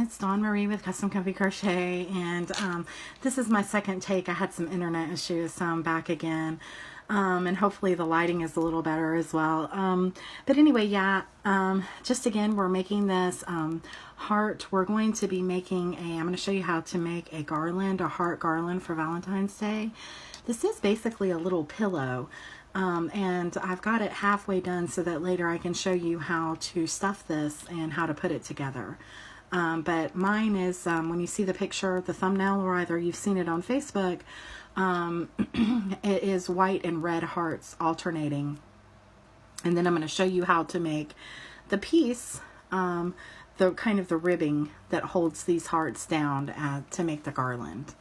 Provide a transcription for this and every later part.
it's Dawn Marie with Custom Comfy Crochet, and this is my second take. I had some internet issues, so I'm back again, and hopefully the lighting is a little better as well. But anyway, yeah, just again, we're making this heart. We're going to be making I'm going to show you how to make a garland, a heart garland for Valentine's Day. This is basically a little pillow. And I've got it halfway done so that later I can show you how to stuff this and how to put it together. But mine is, when you see the picture, the thumbnail, or either you've seen it on Facebook, it is white and red hearts alternating. And then I'm going to show you how to make the piece, the kind of the ribbing that holds these hearts down to make the garland.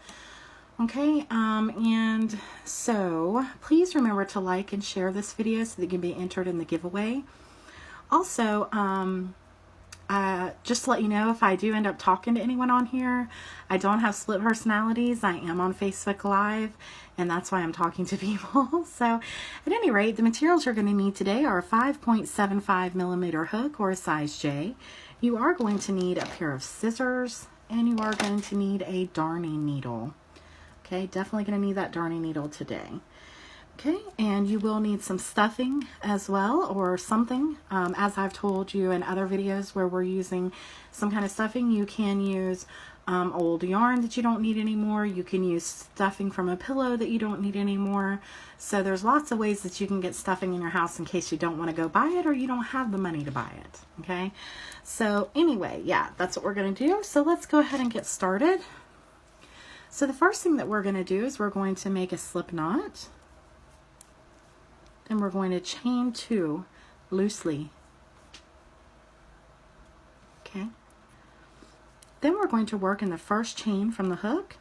Okay, and so please remember to like and share this video so that you can be entered in the giveaway. Also, just to let you know, if I do end up talking to anyone on here, I don't have split personalities. I am on Facebook Live, and that's why I'm talking to people. So at any rate, the materials you're going to need today are a 5.75 millimeter hook or a size J. You are going to need a pair of scissors, and you are going to need a darning needle. Okay, definitely going to need that darning needle today. Okay, and you will need some stuffing as well, or something. As I've told you in other videos where we're using some kind of stuffing, you can use old yarn that you don't need anymore. You can use stuffing from a pillow that you don't need anymore. So there's lots of ways that you can get stuffing in your house in case you don't want to go buy it or you don't have the money to buy it. Okay, so anyway, yeah, that's what we're going to do. So let's go ahead and get started. So the first thing that we're going to do is we're going to make a slip knot, and we're going to chain 2 loosely. Okay. Then we're going to work in the first chain from the hook,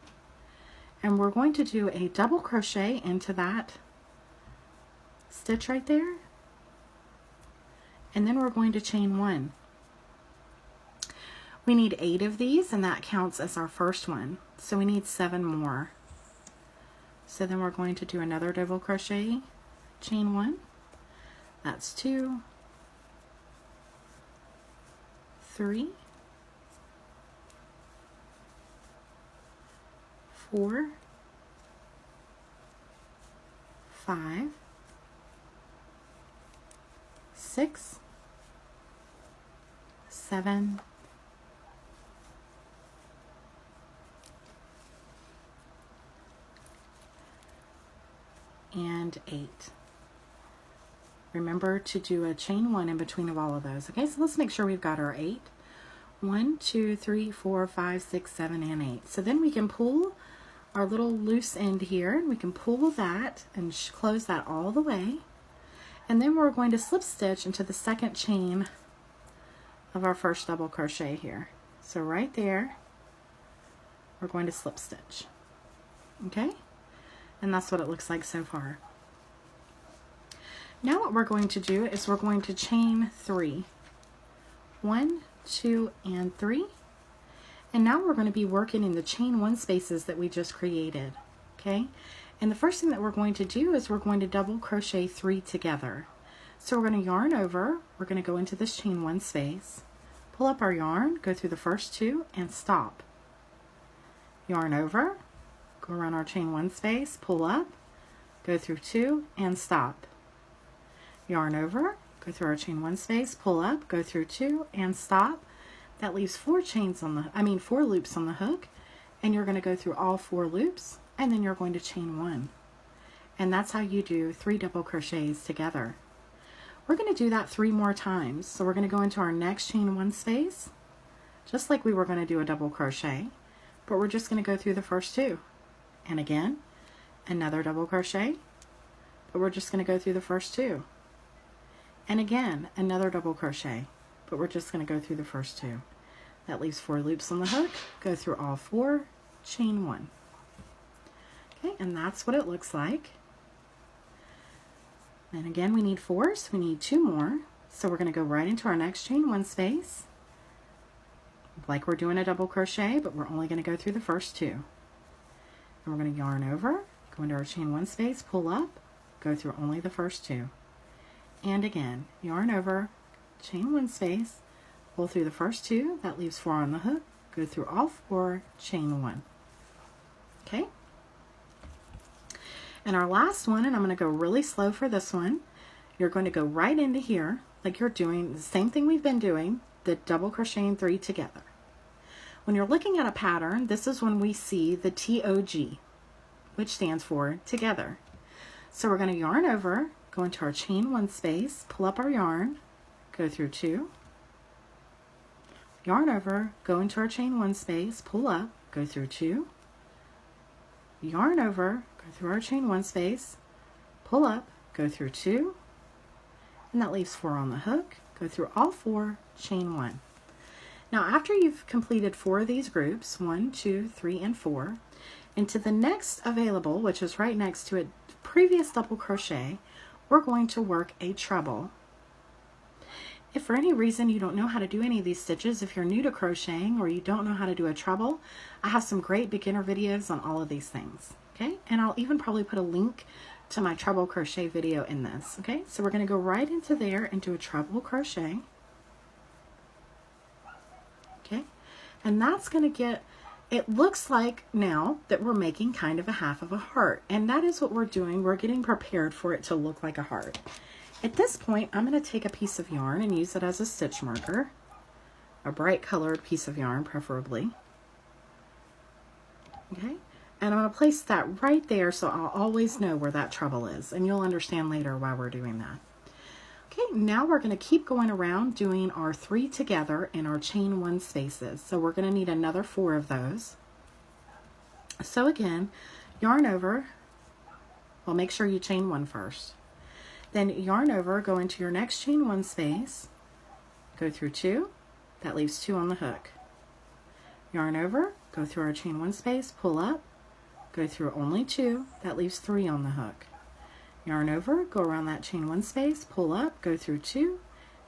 and we're going to do a double crochet into that stitch right there, and then we're going to chain 1. We need 8 of these, and that counts as our first one. So we need 7 more. So then we're going to do another double crochet, chain 1. That's 2, 3, 4, 5, 6, 7, and 8. Remember to do a chain 1 in between of all of those. Okay, so let's make sure we've got our 8. 1, 2, 3, 4, 5, 6, 7, and 8. So then we can pull our little loose end here, and we can pull that and close that all the way. And then we're going to slip stitch into the second chain of our first double crochet here. So right there, we're going to slip stitch. Okay? And that's what it looks like so far. Now what we're going to do is we're going to chain 3. 1, 2, and 3. And now we're going to be working in the chain 1 spaces that we just created. Okay? And the first thing that we're going to do is we're going to double crochet 3 together. So we're going to yarn over, we're going to go into this chain 1 space, pull up our yarn, go through the first 2, and stop. Yarn over, go around our chain 1 space, pull up, go through 2, and stop. Yarn over, go through our chain 1 space, pull up, go through 2, and stop. That leaves 4 loops on the hook, and you're going to go through all 4 loops, and then you're going to chain 1. And that's how you do 3 double crochets together. We're going to do that 3 more times. So we're going to go into our next chain 1 space, just like we were going to do a double crochet, but we're just going to go through the first 2. And again, another double crochet, but we're just going to go through the first 2. And again, another double crochet, but we're just going to go through the first 2. That leaves 4 loops on the hook, go through all 4, chain 1. Okay, and that's what it looks like. And again, we need 4, so we need 2 more. So we're going to go right into our next chain 1 space, like we're doing a double crochet, but we're only going to go through the first 2. And we're going to yarn over, go into our chain 1 space, pull up, go through only the first 2. And again, yarn over, chain 1 space, pull through the first 2, that leaves 4 on the hook, go through all 4, chain 1. Okay? And our last one, and I'm going to go really slow for this one, you're going to go right into here, like you're doing the same thing we've been doing, the double crocheting 3 together. When you're looking at a pattern, this is when we see the TOG, which stands for together. So we're going to yarn over, go into our chain 1 space, pull up our yarn, go through 2, yarn over, go into our chain 1 space, pull up, go through 2, yarn over, go through our chain 1 space, pull up, go through 2, and that leaves 4 on the hook, go through all 4, chain 1. Now after you've completed 4 of these groups, 1, 2, 3, and 4, into the next available, which is right next to a previous double crochet, we're going to work a treble. If for any reason you don't know how to do any of these stitches, if you're new to crocheting or you don't know how to do a treble, I have some great beginner videos on all of these things. Okay, and I'll even probably put a link to my treble crochet video in this. Okay, so we're going to go right into there and do a treble crochet. Okay, and that's going to get, it looks like now that we're making kind of a half of a heart, and that is what we're doing. We're getting prepared for it to look like a heart. At this point, I'm going to take a piece of yarn and use it as a stitch marker, a bright colored piece of yarn preferably. Okay, and I'm going to place that right there so I'll always know where that treble is, and you'll understand later why we're doing that. Okay, now we're going to keep going around doing our 3 together in our chain 1 spaces. So we're going to need another 4 of those. So again, yarn over, well, make sure you chain 1 first. Then yarn over, go into your next chain 1 space, go through 2, that leaves 2 on the hook. Yarn over, go through our chain 1 space, pull up, go through only 2, that leaves 3 on the hook. Yarn over, go around that chain 1 space, pull up, go through 2,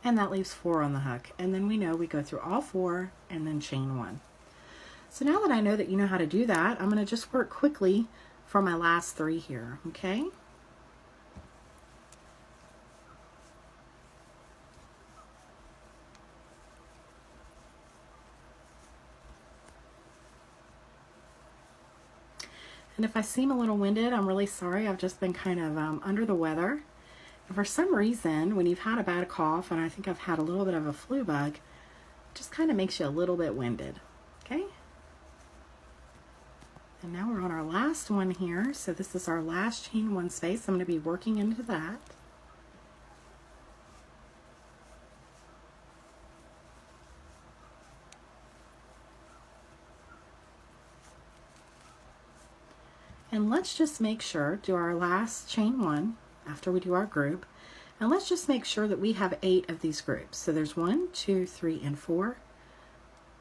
and that leaves 4 on the hook. And then we know we go through all 4 and then chain 1. So now that I know that you know how to do that, I'm going to just work quickly for my last 3 here, okay? And if I seem a little winded, I'm really sorry. I've just been kind of under the weather. And for some reason, when you've had a bad cough, and I think I've had a little bit of a flu bug, it just kind of makes you a little bit winded. Okay? And now we're on our last one here. So this is our last chain 1 space. I'm going to be working into that. And let's just make sure, do our last chain 1 after we do our group, and let's just make sure that we have 8 of these groups. So there's 1, 2, 3, and 4,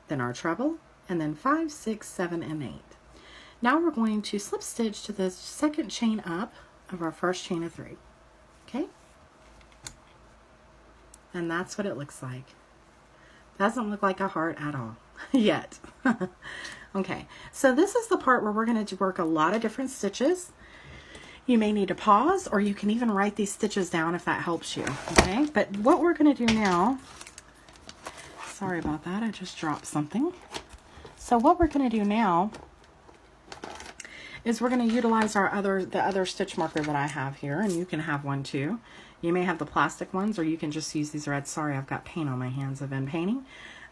then our treble, and then 5, 6, 7, and 8. Now we're going to slip stitch to the second chain up of our first chain of 3. Okay? And that's what it looks like. Doesn't look like a heart at all yet. Okay, so this is the part where we're going to work a lot of different stitches. You may need to pause, or you can even write these stitches down if that helps you, okay? But what we're going to do now, sorry about that, I just dropped something. So what we're going to do now is we're going to utilize the other stitch marker that I have here, and you can have one too. You may have the plastic ones, or you can just use these red. Sorry, I've got paint on my hands. I've been painting.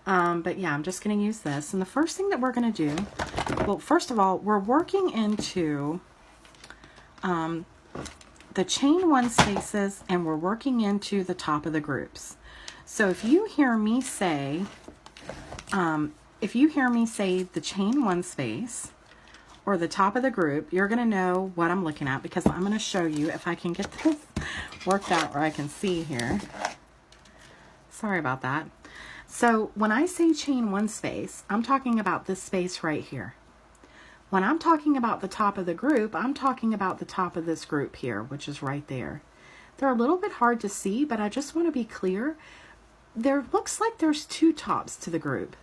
But yeah, I'm just going to use this. And the first thing that we're going to do, well, first of all, we're working into the chain 1 spaces, and we're working into the top of the groups. So if you hear me say, the chain 1 space or the top of the group, you're going to know what I'm looking at, because I'm going to show you if I can get this worked out where I can see here. Sorry about that. So when I say chain 1 space, I'm talking about this space right here. When I'm talking about the top of the group, I'm talking about the top of this group here, which is right there. They're a little bit hard to see, but I just want to be clear. There looks like there's 2 tops to the group.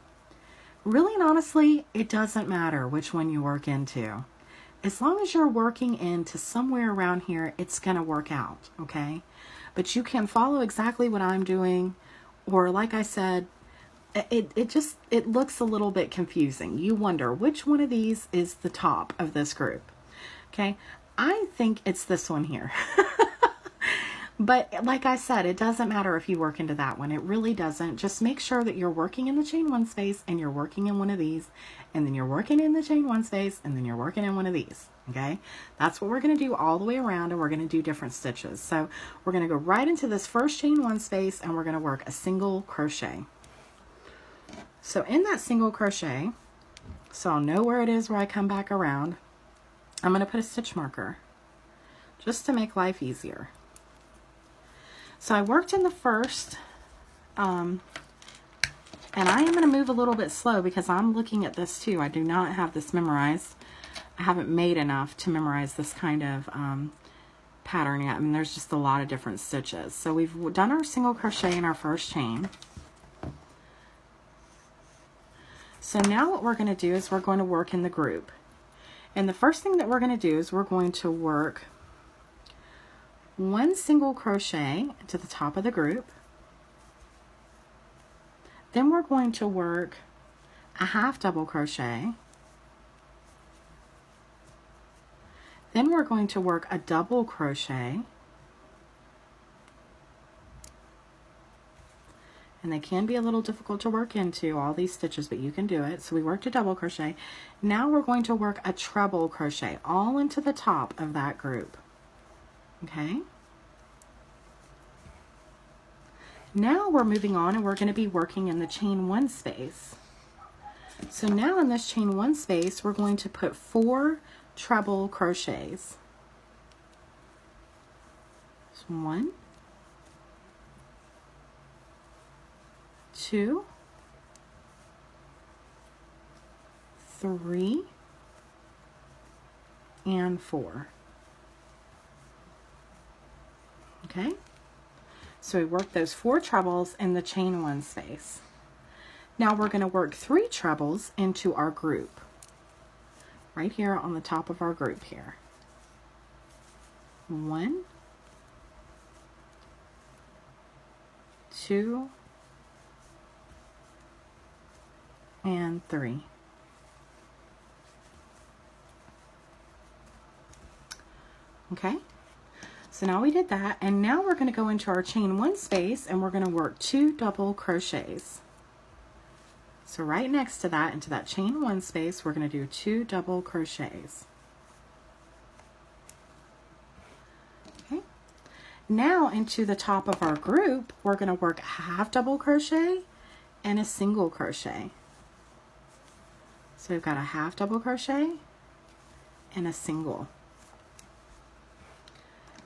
Really and honestly, it doesn't matter which one you work into. As long as you're working into somewhere around here, it's going to work out, okay? But you can follow exactly what I'm doing, or like I said, it looks a little bit confusing. You wonder which one of these is the top of this group. Okay, I think it's this one here. But like I said, it doesn't matter if you work into that one. It really doesn't. Just make sure that you're working in the chain one space and you're working in one of these, and then you're working in the chain one space and then you're working in one of these. Okay, that's what we're going to do all the way around, and we're going to do different stitches. So we're going to go right into this first chain one space and we're going to work a single crochet. So in that single crochet, so I'll know where it is where I come back around, I'm going to put a stitch marker just to make life easier. So I worked in the first, and I am going to move a little bit slow because I'm looking at this too. I do not have this memorized. I haven't made enough to memorize this kind of pattern yet. I mean, there's just a lot of different stitches. So we've done our single crochet in our first chain. So now what we're going to do is we're going to work in the group. And the first thing that we're going to do is we're going to work one single crochet to the top of the group. Then we're going to work a half double crochet. Then we're going to work a double crochet. And they can be a little difficult to work into, all these stitches, but you can do it. So we worked a double crochet. Now we're going to work a treble crochet all into the top of that group. Okay. Now we're moving on and we're going to be working in the chain one space. So now in this chain one space, we're going to put 4 treble crochets. So 1, 2, 3, and 4. Okay, so we work those 4 trebles in the chain one space. Now we're going to work 3 trebles into our group, right here on the top of our group here. 1, 2, and 3. Okay, so now we did that, and now we're going to go into our chain one space and we're going to work 2 double crochets. So right next to that, into that chain one space, we're going to do 2 double crochets. Okay, now into the top of our group, we're going to work a half double crochet and a single crochet. So we've got a half double crochet and a single.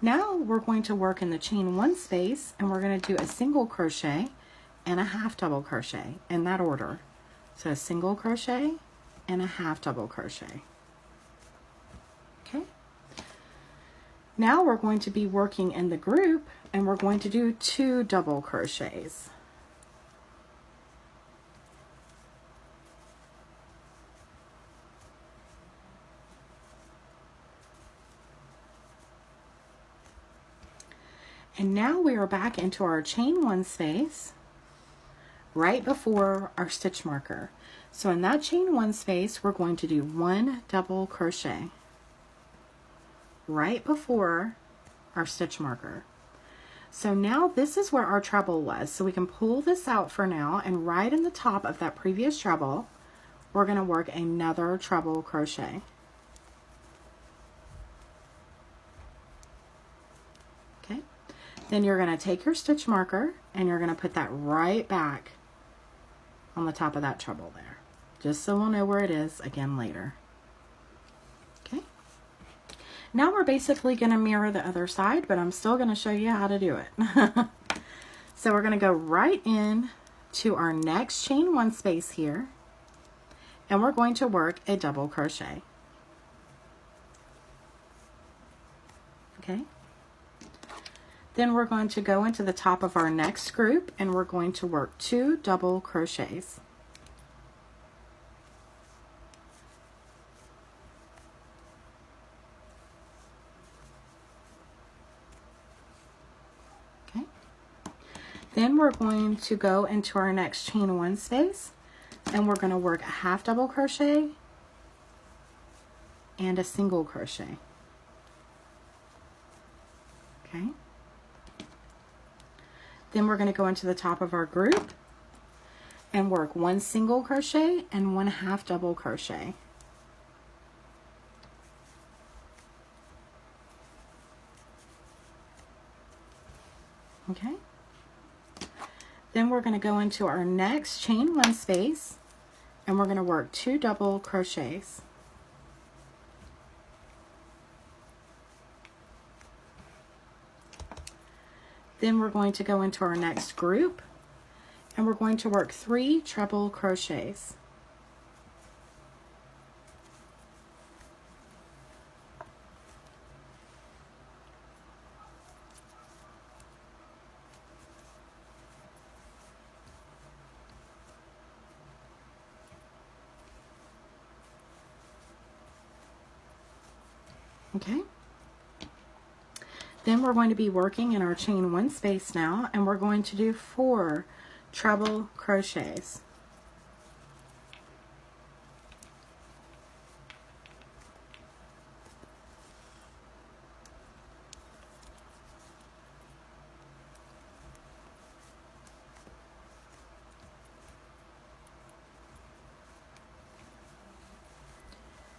Now we're going to work in the chain one space and we're going to do a single crochet and a half double crochet in that order. So a single crochet and a half double crochet. Okay. Now we're going to be working in the group and we're going to do 2 double crochets. And now we are back into our chain one space right before our stitch marker. So in that chain one space, we're going to do 1 double crochet right before our stitch marker. So now this is where our treble was. So we can pull this out for now, and right in the top of that previous treble, we're going to work another treble crochet. Okay. Then you're going to take your stitch marker and you're going to put that right back on the top of that treble there, just so we'll know where it is again later. Okay. Now we're basically going to mirror the other side, but I'm still going to show you how to do it. So we're going to go right in to our next chain one space here, and we're going to work a double crochet. Okay. Then we're going to go into the top of our next group and we're going to work 2 double crochets. Okay. Then we're going to go into our next chain one space, and we're going to work a half double crochet and a single crochet. Okay. Then we're going to go into the top of our group and work one single crochet and one half double crochet. Okay. Then we're going to go into our next chain one space, and we're going to work 2 double crochets. Then we're going to go into our next group, and we're going to work 3 treble crochets. Okay. Then we're going to be working in our chain one space now, and we're going to do 4 treble crochets.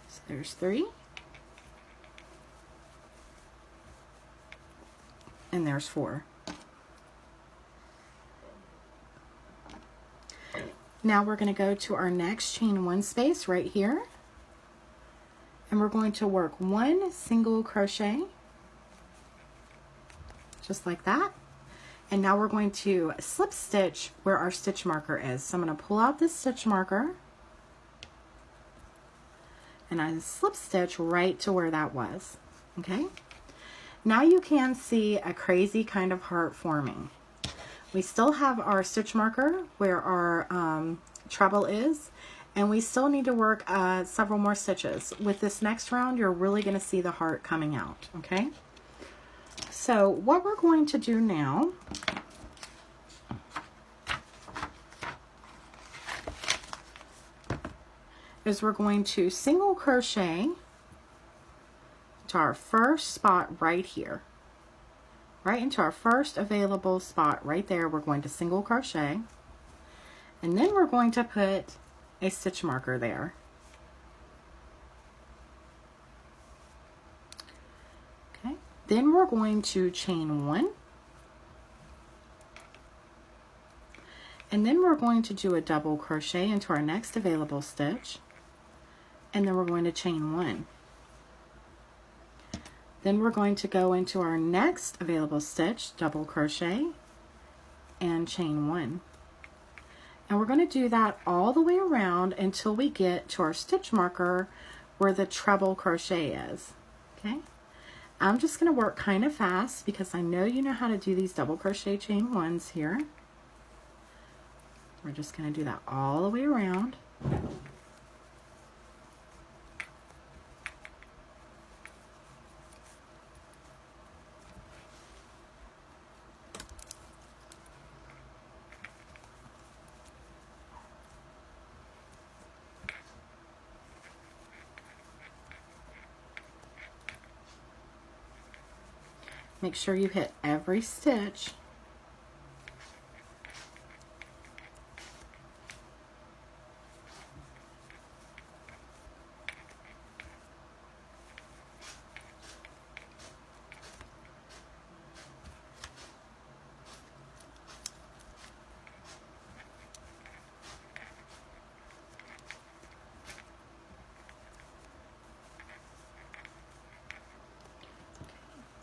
So there's 3. And there's 4. Now we're going to go to our next chain one space right here, and we're going to work 1 single crochet, just like that. And now we're going to slip stitch where our stitch marker is. So I'm going to pull out this stitch marker, and I slip stitch right to where that was. Okay. Now you can see a crazy kind of heart forming. We still have our stitch marker where our treble is, and we still need to work several more stitches. With this next round, you're really going to see the heart coming out, okay? So what we're going to do now is we're going to single crochet to our first spot right here, right into our first available spot right there. We're going to single crochet, and then we're going to put a stitch marker there. Okay, then we're going to chain 1, and then we're going to do a double crochet into our next available stitch, and then we're going to chain 1. Then we're going to go into our next available stitch, double crochet, and chain 1. And we're going to do that all the way around until we get to our stitch marker where the treble crochet is. Okay? I'm just going to work kind of fast because I know you know how to do these double crochet chain 1s here. We're just going to do that all the way around. Make sure you hit every stitch.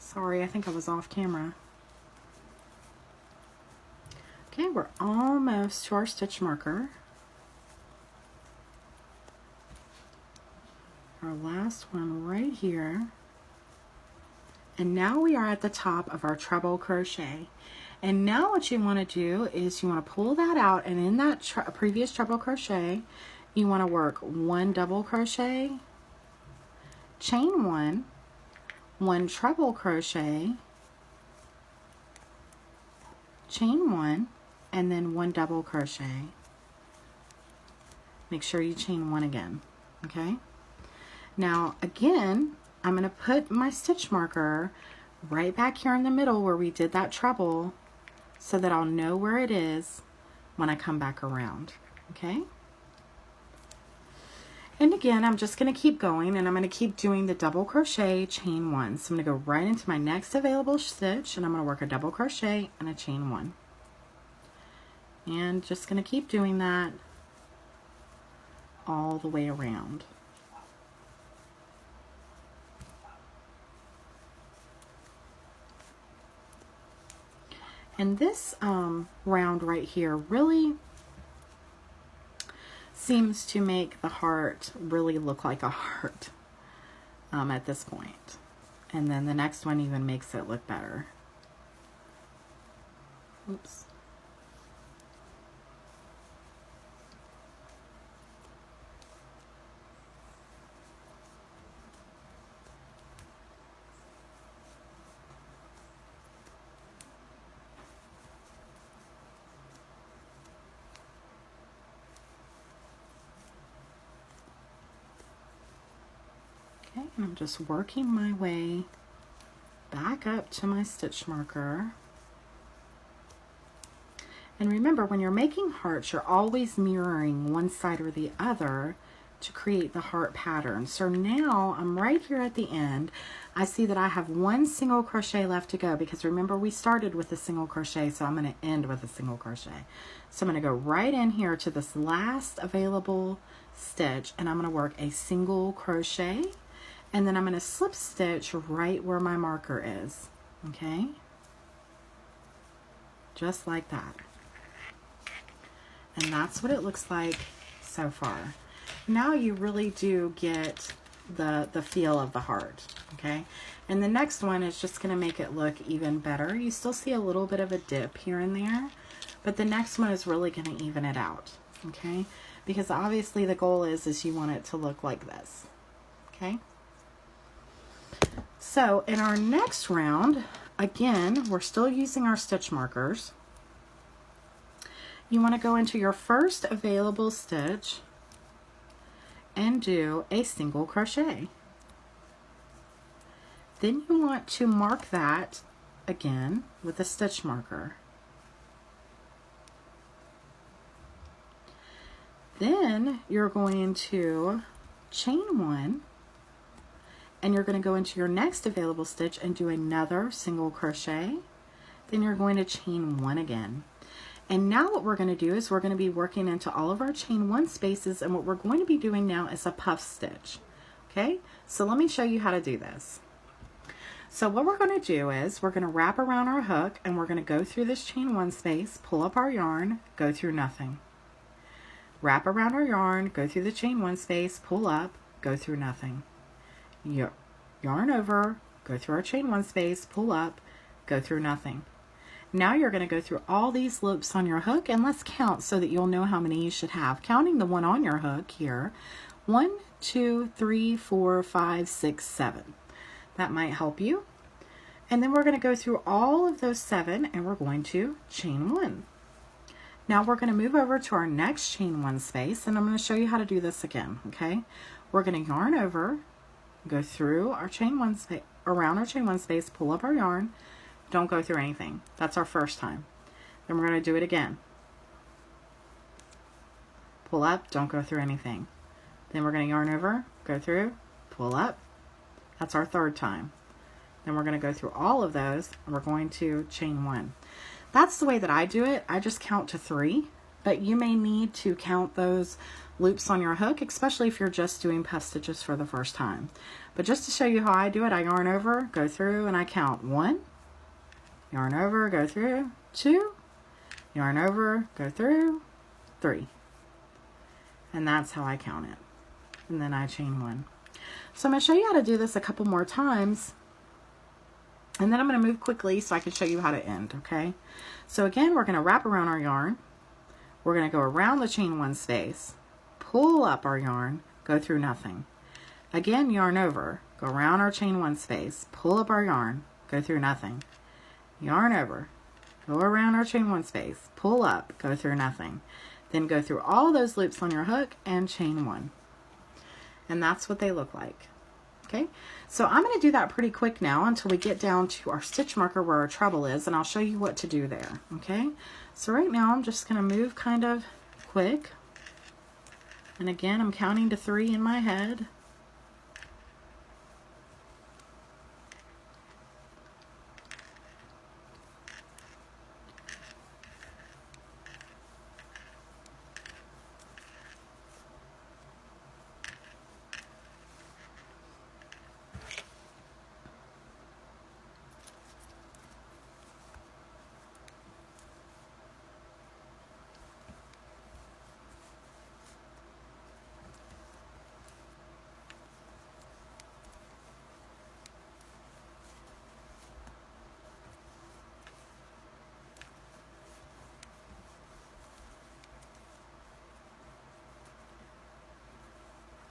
Sorry, I think I was off camera. Okay, we're almost to our stitch marker. Our last one right here. And now we are at the top of our treble crochet. And now what you want to do is you want to pull that out, and in that previous treble crochet, you want to work 1 double crochet, chain 1, 1 treble crochet, chain 1, and then 1 double crochet. Make sure you chain 1 again, okay? Now again, I'm going to put my stitch marker right back here in the middle where we did that treble so that I'll know where it is when I come back around, okay? And again, I'm just going to keep going, and I'm going to keep doing the double crochet, chain 1. So I'm going to go right into my next available stitch, and I'm going to work a double crochet and a chain 1. And just going to keep doing that all the way around. And this round right here really seems to make the heart really look like a heart at this point. And then the next one even makes it look better. Oops. And I'm just working my way back up to my stitch marker. And remember, when you're making hearts, you're always mirroring one side or the other to create the heart pattern. So now I'm right here at the end. I see that I have 1 single crochet left to go, because remember we started with a single crochet, so I'm going to end with a single crochet. So I'm going to go right in here to this last available stitch, and I'm going to work a single crochet. And then I'm going to slip stitch right where my marker is, okay? Just like that. And that's what it looks like so far. Now you really do get the feel of the heart, okay? And the next one is just going to make it look even better. You still see a little bit of a dip here and there, but the next one is really going to even it out, okay? Because obviously the goal is you want it to look like this, okay? So in our next round, again, we're still using our stitch markers. You want to go into your first available stitch and do a single crochet. Then you want to mark that again with a stitch marker. Then you're going to chain 1, and you're going to go into your next available stitch and do another single crochet. Then you're going to chain 1 again. And now what we're going to do is we're going to be working into all of our chain 1 spaces, and what we're going to be doing now is a puff stitch. Okay, so let me show you how to do this. So what we're going to do is we're going to wrap around our hook, and we're going to go through this chain 1 space, pull up our yarn, go through nothing. Wrap around our yarn, go through the chain 1 space, pull up, go through nothing. Yarn over, go through our chain 1 space, pull up, go through nothing. Now you're going to go through all these loops on your hook, and let's count so that you'll know how many you should have. Counting the one on your hook here, 1, 2, 3, 4, 5, 6, 7. That might help you. And then we're going to go through all of those 7, and we're going to chain 1. Now we're going to move over to our next chain 1 space, and I'm going to show you how to do this again, okay? We're going to yarn over, go through our chain 1 space, around our chain 1 space, pull up our yarn, don't go through anything. That's our first time. Then we're going to do it again. Pull up, don't go through anything. Then we're going to yarn over, go through, pull up. That's our third time. Then we're going to go through all of those, and we're going to chain 1. That's the way that I do it. I just count to 3, but you may need to count those loops on your hook, especially if you're just doing puff stitches for the first time. But just to show you how I do it, I yarn over, go through, and I count 1, yarn over, go through, 2, yarn over, go through, 3. And that's how I count it. And then I chain 1. So I'm going to show you how to do this a couple more times, and then I'm going to move quickly so I can show you how to end, okay? So again, we're going to wrap around our yarn. We're going to go around the chain 1 space, pull up our yarn, go through nothing. Again, yarn over, go around our chain 1 space, pull up our yarn, go through nothing. Yarn over, go around our chain one space, pull up, go through nothing. Then go through all those loops on your hook and chain one. And that's what they look like. Okay, so I'm going to do that pretty quick now until we get down to our stitch marker where our treble is, and I'll show you what to do there. Okay, so right now I'm just going to move kind of quick. And again, I'm counting to 3 in my head.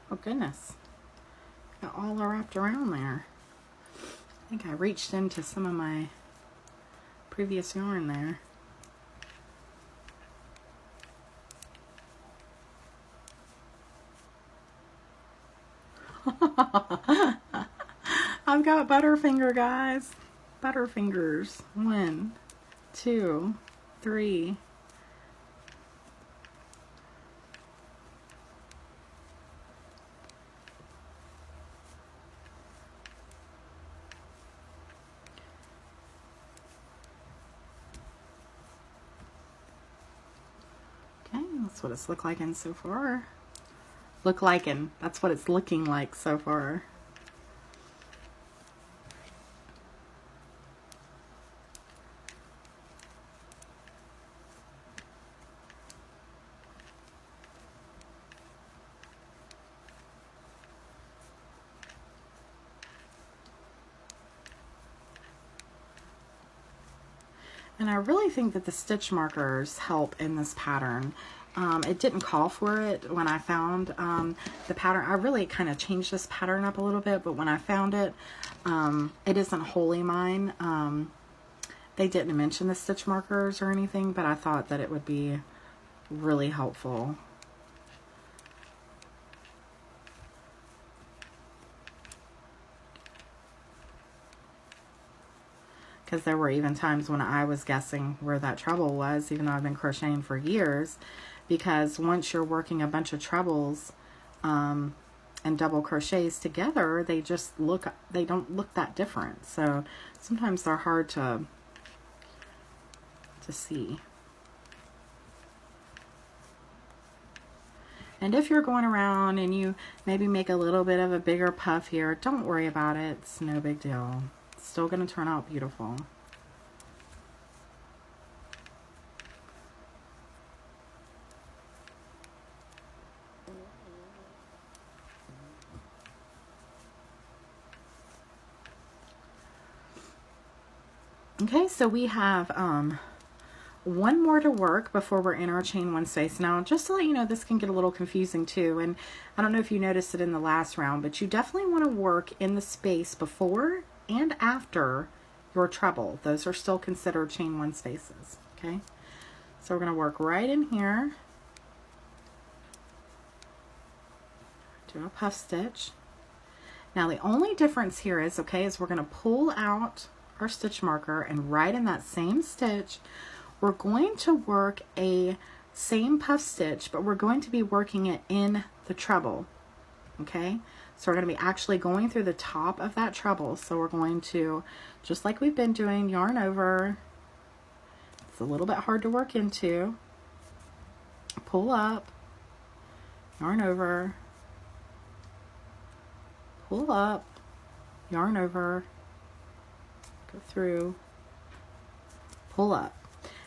Oh goodness, got all wrapped around there. I think I reached into some of my previous yarn there. I've got butterfinger, guys. Butterfingers. 1, 2, 3. That's what it's looked like in so far. That's what it's looking like so far. And I really think that the stitch markers help in this pattern. It didn't call for it when I found the pattern. I really kind of changed this pattern up a little bit, but when I found it, it isn't wholly mine. They didn't mention the stitch markers or anything, but I thought that it would be really helpful. Because there were even times when I was guessing where that treble was, even though I've been crocheting for years. Because once you're working a bunch of trebles and double crochets together, they don't look that different. So sometimes they're hard to see. And if you're going around and you maybe make a little bit of a bigger puff here, don't worry about it. It's no big deal. It's still going to turn out beautiful. Okay, so we have one more to work before we're in our chain one space. Now, just to let you know, this can get a little confusing too, and I don't know if you noticed it in the last round, but you definitely want to work in the space before and after your treble. Those are still considered chain one spaces. Okay, so we're going to work right in here, do a puff stitch. Now the only difference here is, is we're going to pull out our stitch marker, and right in that same stitch we're going to work a same puff stitch, but we're going to be working it in the treble. Okay, so we're going to be actually going through the top of that treble. So we're going to, just like we've been doing, yarn over. It's a little bit hard to work into. Pull up, yarn over, pull up, yarn over, go through, pull up.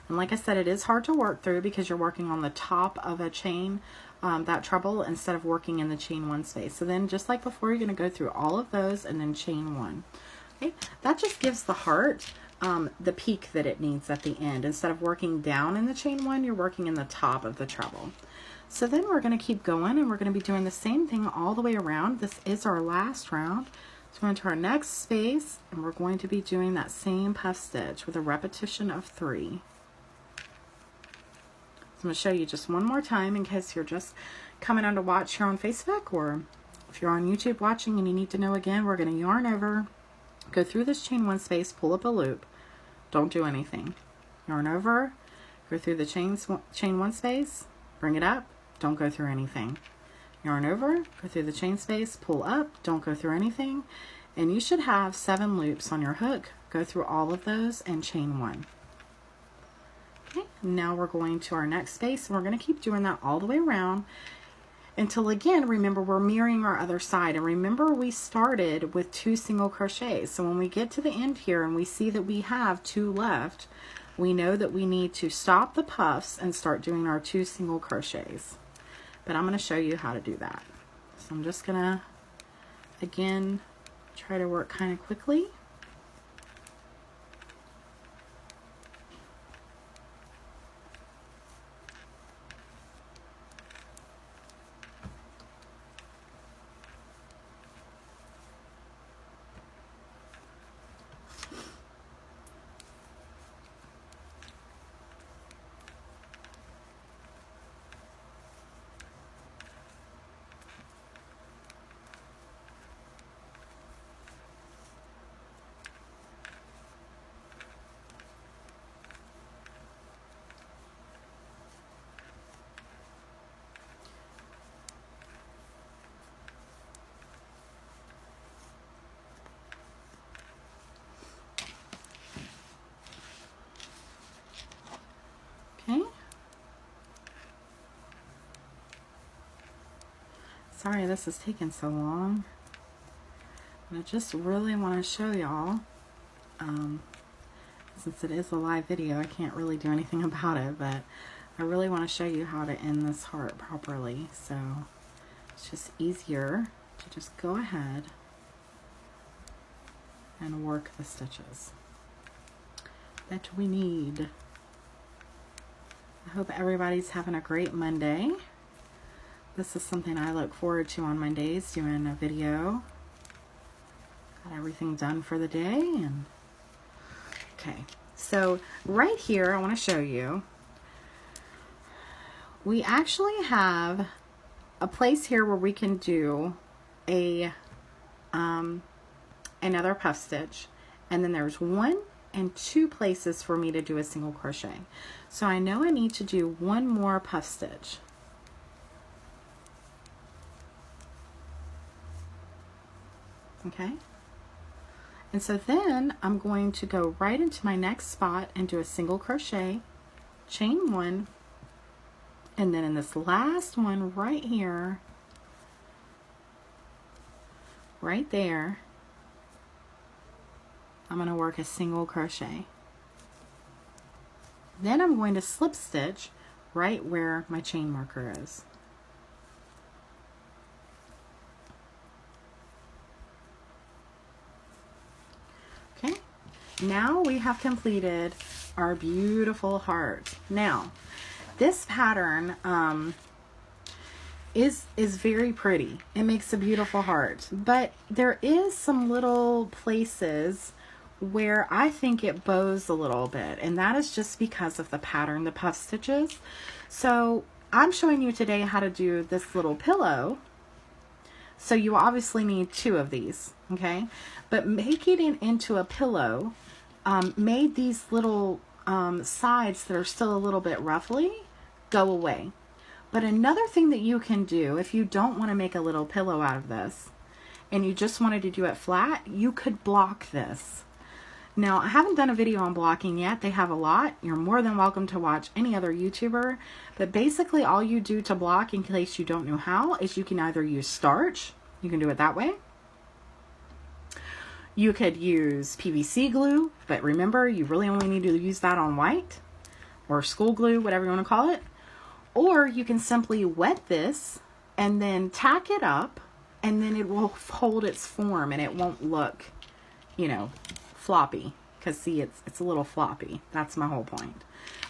And like I said, it is hard to work through because you're working on the top of a chain, that treble, instead of working in the chain one space. So then, just like before, you're going to go through all of those and then chain one. Okay, that just gives the heart the peak that it needs at the end. Instead of working down in the chain one, you're working in the top of the treble. So then we're going to keep going, and we're going to be doing the same thing all the way around. This is our last round. So into our next space, and we're going to be doing that same puff stitch with a repetition of 3. So I'm going to show you just one more time in case you're just coming on to watch here on Facebook, or if you're on YouTube watching and you need to know again. We're going to yarn over, go through this chain 1 space, pull up a loop, don't do anything. Yarn over, go through the chain 1 space, bring it up, don't go through anything. Yarn over, go through the chain space, pull up, don't go through anything, and you should have 7 loops on your hook. Go through all of those and chain 1. Okay, now we're going to our next space, and we're going to keep doing that all the way around until, again, remember, we're mirroring our other side. And remember, we started with 2 single crochets. So when we get to the end here and we see that we have 2 left, we know that we need to stop the puffs and start doing our 2 single crochets. But I'm going to show you how to do that. So I'm just going to, again, try to work kind of quickly. Okay. Sorry this is taking so long. But I just really want to show y'all, since it is a live video, I can't really do anything about it, but I really want to show you how to end this heart properly. So it's just easier to just go ahead and work the stitches that we need. I hope everybody's having a great Monday. This is something I look forward to on Mondays, doing a video. Got everything done for the day. And okay, so right here I want to show you, we actually have a place here where we can do a another puff stitch, and then there's 1 and 2 places for me to do a single crochet. So I know I need to do 1 more puff stitch. Okay, and so then I'm going to go right into my next spot and do a single crochet, chain 1, and then in this last one right here, right there, I'm going to work a single crochet. Then I'm going to slip stitch right where my chain marker is. Okay, now we have completed our beautiful heart. Now, this pattern is very pretty. It makes a beautiful heart, but there is some little places where I think it bows a little bit, and that is just because of the pattern, the puff stitches. So I'm showing you today how to do this little pillow. So you obviously need 2 of these, okay? But making it into a pillow made these little sides that are still a little bit ruffly go away. But another thing that you can do, if you don't want to make a little pillow out of this and you just wanted to do it flat, you could block this. Now, I haven't done a video on blocking yet. They have a lot. You're more than welcome to watch any other YouTuber. But basically all you do to block, in case you don't know how, is you can either use starch. You can do it that way. You could use PVC glue, but remember, you really only need to use that on white, or school glue, whatever you want to call it. Or you can simply wet this and then tack it up, and then it will hold its form and it won't look, you know, floppy, because see, it's a little floppy. That's my whole point.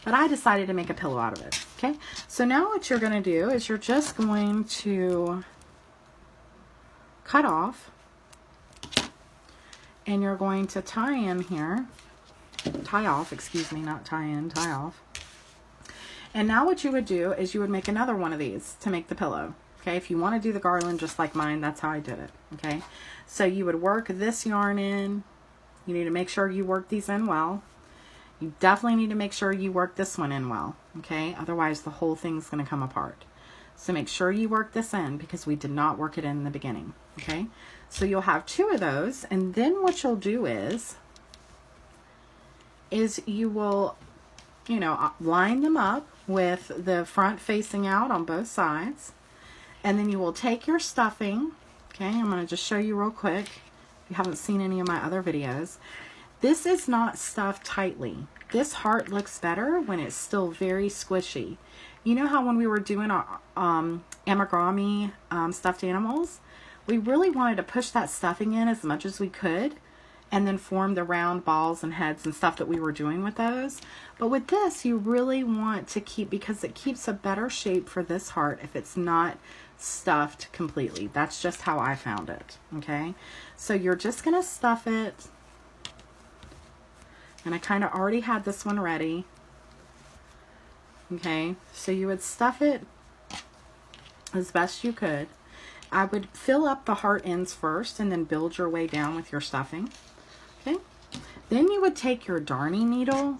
But I decided to make a pillow out of it. Okay, so now what you're going to do is you're just going to cut off and you're going to tie in here, tie off, excuse me, not tie in, tie off. And now what you would do is you would make another one of these to make the pillow. Okay, if you want to do the garland just like mine, that's how I did it. Okay, so you would work this yarn in. You need to make sure you work these in well. You definitely need to make sure you work this one in well. Okay, otherwise the whole thing's going to come apart. So make sure you work this in because we did not work it in the beginning. Okay, so you'll have 2 of those, and then what you'll do is you will, you know, line them up with the front facing out on both sides. And then you will take your stuffing. Okay, I'm going to just show you real quick. If you haven't seen any of my other videos, this is not stuffed tightly. This heart looks better when it's still very squishy. You know how when we were doing our amigurumi stuffed animals, we really wanted to push that stuffing in as much as we could and then form the round balls and heads and stuff that we were doing with those. But with this, you really want to keep, because it keeps a better shape for this heart if it's not stuffed completely. That's just how I found it. Okay, so you're just gonna stuff it, and I kind of already had this one ready. Okay, so you would stuff it as best you could. I would fill up the heart ends first and then build your way down with your stuffing. Okay, then you would take your darning needle.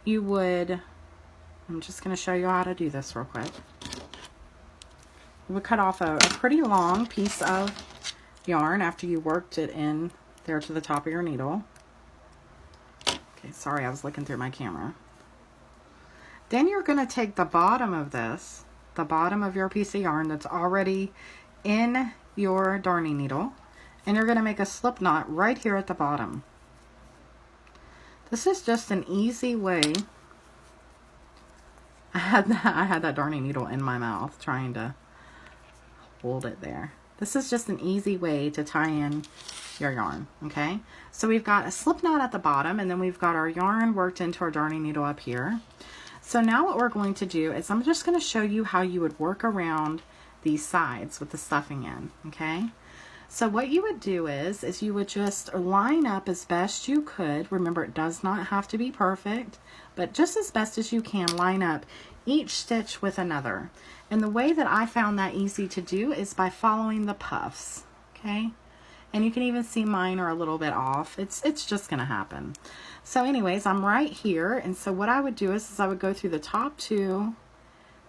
You would, I'm just going to show you how to do this real quick. You would cut off a pretty long piece of yarn after you worked it in there to the top of your needle. Okay, sorry, I was looking through my camera. Then you're going to take the bottom of this, the bottom of your piece of yarn that's already in your darning needle, and you're going to make a slip knot right here at the bottom. This is just an easy way. I had that darning needle in my mouth trying to hold it there. This is just an easy way to tie in your yarn. Okay, so we've got a slip knot at the bottom, and then we've got our yarn worked into our darning needle up here. So now what we're going to do is I'm just going to show you how you would work around these sides with the stuffing in. Okay, so what you would do is you would just line up as best you could. Remember, it does not have to be perfect, but just as best as you can, line up each stitch with another. And the way that I found that easy to do is by following the puffs. Okay, and you can even see mine are a little bit off. It's just going to happen. So anyways, I'm right here, and so what I would do is I would go through the top 2,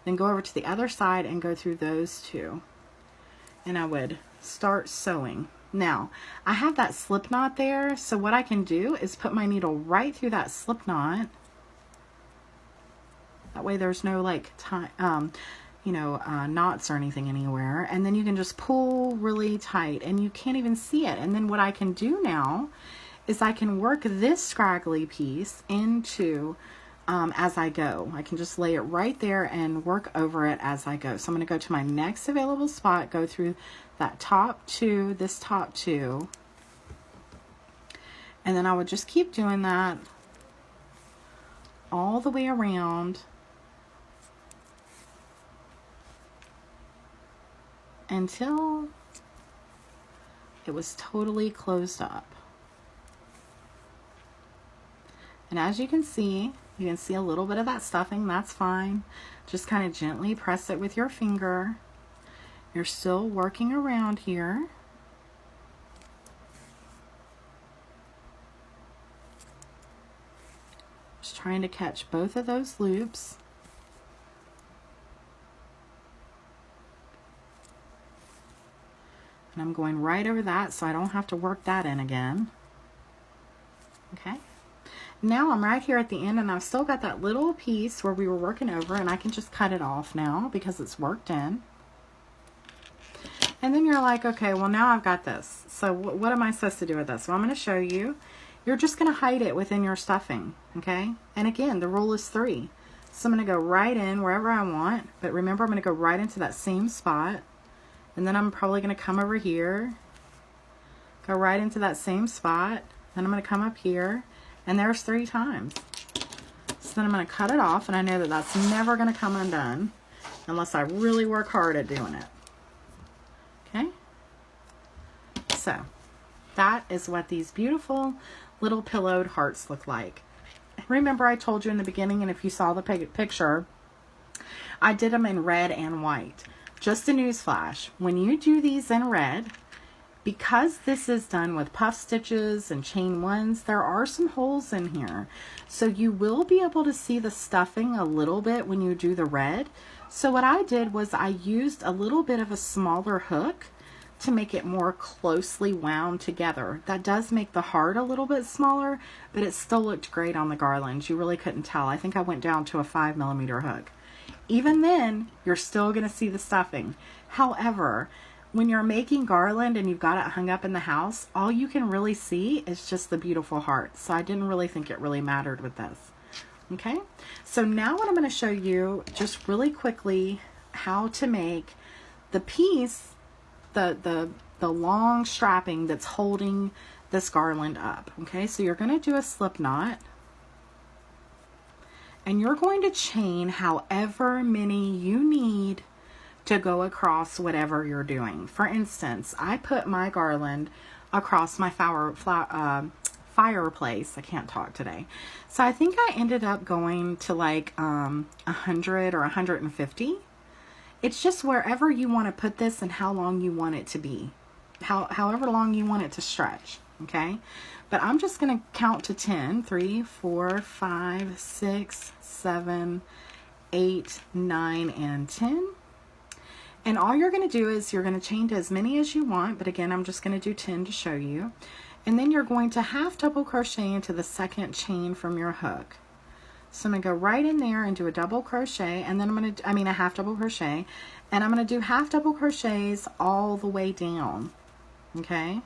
then go over to the other side and go through those 2, and I would start sewing. Now I have that slip knot there, so what I can do is put my needle right through that slip knot. That way there's no like knots or anything anywhere, and then you can just pull really tight and you can't even see it. And then what I can do now is I can work this scraggly piece into as I go. I can just lay it right there and work over it as I go. So I'm going to go to my next available spot, go through that top 2, this top 2, and then I would just keep doing that all the way around until it was totally closed up. And as you can see a little bit of that stuffing. That's fine. Just kind of gently press it with your finger. You're still working around here. Just trying to catch both of those loops. And I'm going right over that so I don't have to work that in again. Okay. Now I'm right here at the end, and I've still got that little piece where we were working over, and I can just cut it off now because it's worked in. And then you're like, okay, well now I've got this. So what am I supposed to do with this? Well, I'm going to show you. You're just going to hide it within your stuffing, okay? And again, the rule is 3. So I'm going to go right in wherever I want, but remember I'm going to go right into that same spot. And then I'm probably going to come over here, go right into that same spot, then I'm going to come up here, and there's 3 times. So then I'm going to cut it off, and I know that that's never going to come undone unless I really work hard at doing it. Okay? So that is what these beautiful little pillowed hearts look like. Remember I told you in the beginning, and if you saw the picture, I did them in red and white. Just a newsflash, when you do these in red, because this is done with puff stitches and chain ones, there are some holes in here. So you will be able to see the stuffing a little bit when you do the red. So what I did was I used a little bit of a smaller hook to make it more closely wound together. That does make the heart a little bit smaller, but it still looked great on the garland. You really couldn't tell. I think I went down to a 5mm hook. Even then, you're still going to see the stuffing. However, when you're making garland and you've got it hung up in the house, all you can really see is just the beautiful heart. So I didn't really think it really mattered with this. Okay, so now what I'm going to show you just really quickly how to make the piece, the long strapping that's holding this garland up. Okay, so you're going to do a slip knot. And you're going to chain however many you need to go across whatever you're doing. For instance, I put my garland across my fireplace. I can't talk today. So I think I ended up going to like 100 or 150. It's just wherever you want to put this and how long you want it to be. However long you want it to stretch. Okay. But I'm just going to count to 10. 3, 4, 5, 6, 7, 8, 9, and 10. And all you're going to do is you're going to chain to as many as you want. But again, I'm just going to do 10 to show you. And then you're going to half double crochet into the second chain from your hook. So I'm going to go right in there and do a double crochet. And then a half double crochet. And I'm going to do half double crochets all the way down. Okay.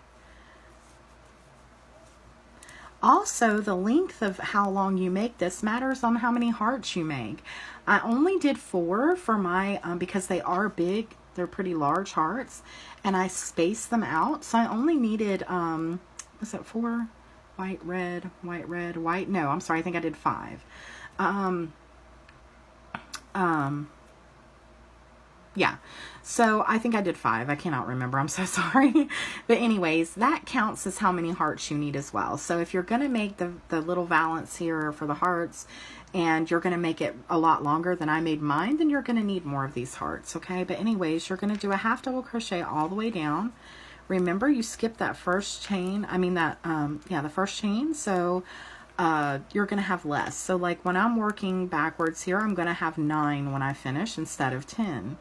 Also, the length of how long you make this matters on how many hearts you make. I only did 4 for my, because they are big, they're pretty large hearts, and I spaced them out. So I only needed, was it 4? White, red, white. No, I'm sorry, I think I did 5. Yeah, so I think I did 5. I cannot remember. I'm so sorry. But anyways, that counts as how many hearts you need as well. So if you're going to make the little valance here for the hearts, and you're going to make it a lot longer than I made mine, then you're going to need more of these hearts. Okay, but anyways, you're going to do a half double crochet all the way down. Remember, you skipped that first chain. The first chain. So you're going to have less. So like when I'm working backwards here, I'm going to have 9 when I finish instead of 10.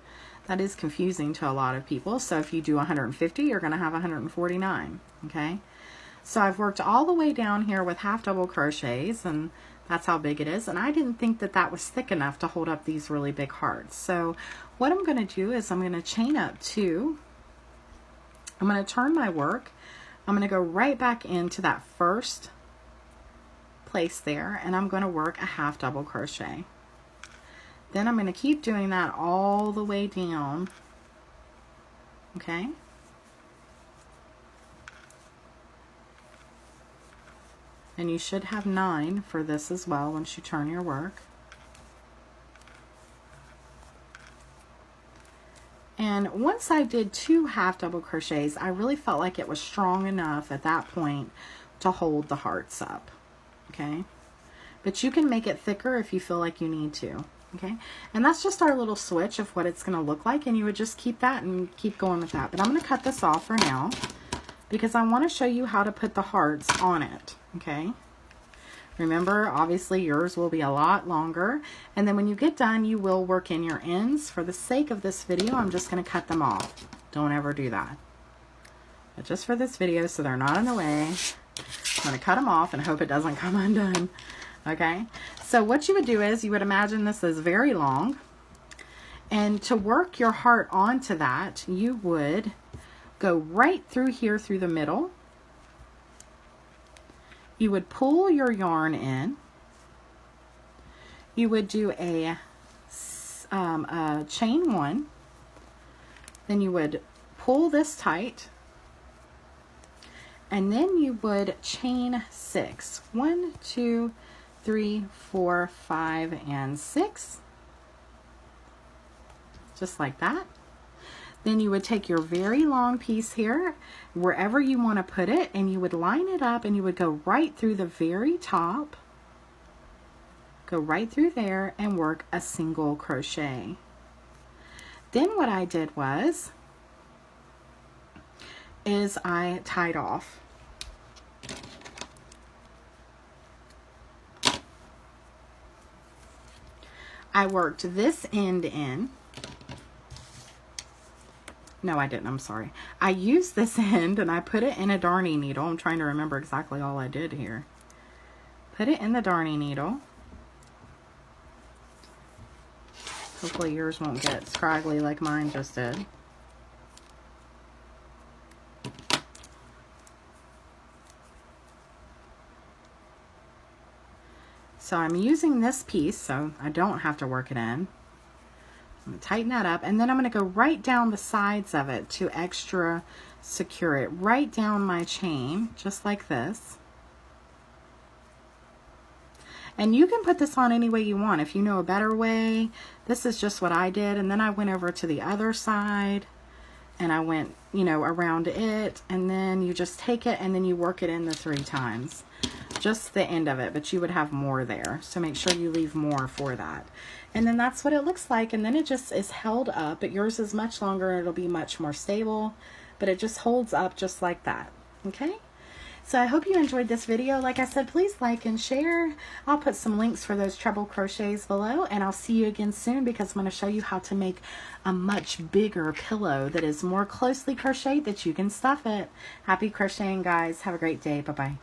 That is confusing to a lot of people. So if you do 150, you're going to have 149. Okay. So I've worked all the way down here with half double crochets, and that's how big it is. And I didn't think that that was thick enough to hold up these really big hearts. So what I'm going to do is I'm going to chain up 2. I'm going to turn my work. I'm going to go right back into that first place there, and I'm going to work a half double crochet. Then I'm going to keep doing that all the way down. Okay. And you should have 9 for this as well once you turn your work. And once I did 2 half double crochets, I really felt like it was strong enough at that point to hold the hearts up. Okay. But you can make it thicker if you feel like you need to. Okay, and that's just our little switch of what it's going to look like, and you would just keep that and keep going with that. But I'm going to cut this off for now because I want to show you how to put the hearts on it. Okay, remember, obviously yours will be a lot longer, and then when you get done, you will work in your ends. For the sake of this video, I'm just going to cut them off. Don't ever do that. But just for this video, so they're not in the way, I'm going to cut them off and hope it doesn't come undone. Okay, so what you would do is you would imagine this is very long, and to work your heart onto that, you would go right through here through the middle. You would pull your yarn in. You would do a chain 1. Then you would pull this tight, and then you would chain 6. 1, 2, 3, 4, 5, and 6. Just like that. Then you would take your very long piece here, wherever you want to put it, and you would line it up and you would go right through the very top. Go right through there and work a single crochet. Then what I did is I tied off. I worked this end in. No, I didn't. I'm sorry. I used this end and I put it in a darning needle. I'm trying to remember exactly all I did here. Put it in the darning needle. Hopefully yours won't get scraggly like mine just did. So I'm using this piece so I don't have to work it in. I'm going to tighten that up, and then I'm going to go right down the sides of it to extra secure it. Right down my chain, just like this. And you can put this on any way you want. If you know a better way, this is just what I did. And then I went over to the other side and I went, you know, around it. And then you just take it and then you work it in the 3 times. Just the end of it, but you would have more there. So make sure you leave more for that. And then that's what it looks like. And then it just is held up, but yours is much longer. It'll be much more stable, but it just holds up just like that. Okay? So I hope you enjoyed this video. Like I said, please like and share. I'll put some links for those treble crochets below, and I'll see you again soon because I'm going to show you how to make a much bigger pillow that is more closely crocheted that you can stuff it. Happy crocheting, guys. Have a great day. Bye-bye.